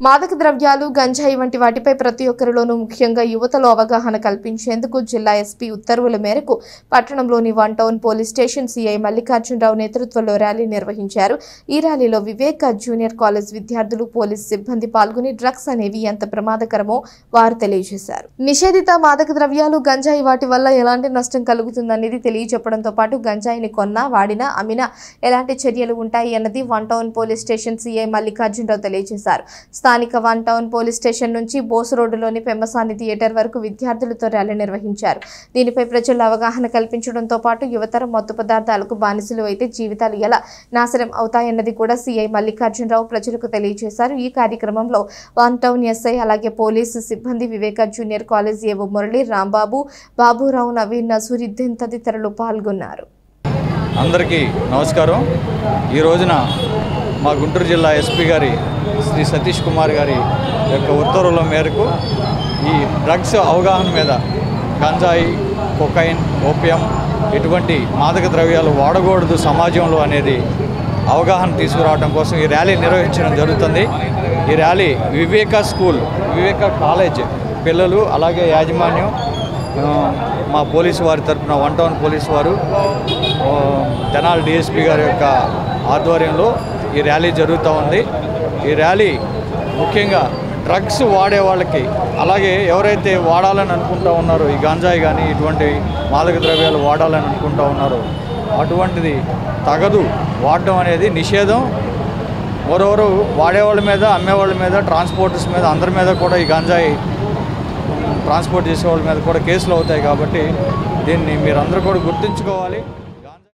మాదక ద్రవ్యాలు, గంజాయి వంటి వాటిపై ప్రతి ఒక్కరిలోనూ ముఖ్యంగా యువతలో అవగాహన కల్పించేందుకు జిల్లా ఎస్పీ ఉత్తర్వుల మేరకు పట్టణంలోని 1 town police station CI Mallikarjunarao నేతృత్వంలో ర్యాలీ నిర్వహించారు. ఈ ర్యాలీలో వివేక జూనియర్ కాలేజ్ విద్యార్థులు, పోలీస్ సిబ్బంది పాల్గొని డ్రగ్స్ అనేవి ఎంత ప్రమాదకరమో వారు తెలియజేశారు. నిషేధిత మాదక ద్రవ్యాలు, గంజాయి వాటి వల్ల ఎలాంటి నష్టం కలుగుతుందనేది తెలియజెప్పడంతో పాటు గంజాయిని కొన్నా, వాడినా, అమ్మినా ఎలాంటి చర్యలు ఉంటాయి అన్నది 1 town police station CI Mallikarjunarao తెలియజేశారు. స్థానిక 1 టౌన్ పోలీస్ స్టేషన్ నుంచి బోస్ రోడ్డులోని పెమ్మసాని థియేటర్ వరకు విద్యార్థులతో ర్యాలీ నిర్వహించారు. దీనిపై ప్రజల్లో అవగాహన కల్పించడంతో పాటు యువతరం మత్తు పదార్థాలకు బానిసలు అయితే జీవితాలు ఎలా నాశనం అవుతాయన్నది కూడా సీఐ మల్లికార్జునరావు ప్రజలకు తెలియజేశారు. ఈ కార్యక్రమంలో 1 టౌన్ ఎస్ఐ, అలాగే పోలీసు సిబ్బంది, వివేక జూనియర్ కాలేజ్ ఏవో మురళి, రాంబాబు, బాబురావు, నవీన్, నసూరుద్దీన్ తదితరులు పాల్గొన్నారు. అందరికీ నమస్కారం. ఈ రోజున మా గుంటూరు జిల్లా ఎస్పీ గారి శ్రీ సతీష్ కుమార్ గారి యొక్క ఉత్తర్వుల మేరకు ఈ డ్రగ్స్ అవగాహన మీద గంజాయి, కొకైన్, ఓపియం ఇటువంటి మాదక ద్రవ్యాలు వాడకూడదు సమాజంలో అనేది అవగాహన తీసుకురావడం కోసం ఈ ర్యాలీ నిర్వహించడం జరుగుతుంది. ఈ ర్యాలీ వివేక స్కూల్, వివేక కాలేజ్ పిల్లలు, అలాగే యాజమాన్యం, మా పోలీసు వారి తరఫున 1 టౌన్ పోలీసు వారు, తెనాలి డిఎస్పీ గారి యొక్క ఆధ్వర్యంలో ఈ ర్యాలీ జరుగుతూ ఉంది. ఈ ర్యాలీ ముఖ్యంగా డ్రగ్స్ వాడే వాళ్ళకి, అలాగే ఎవరైతే వాడాలని అనుకుంటూ ఉన్నారో ఈ గంజాయి కానీ ఇటువంటి మాదక ద్రవ్యాలు వాడాలని అనుకుంటూ ఉన్నారో అటువంటిది తగదు, వాడడం అనేది నిషేధం. మరోవరు వాడేవాళ్ళ మీద, అమ్మేవాళ్ళ మీద, ట్రాన్స్పోర్టర్స్ మీద, అందరి మీద కూడా ఈ గంజాయి ట్రాన్స్పోర్ట్ చేసే వాళ్ళ మీద కూడా కేసులు అవుతాయి. కాబట్టి దీన్ని మీరందరూ కూడా గుర్తుంచుకోవాలి.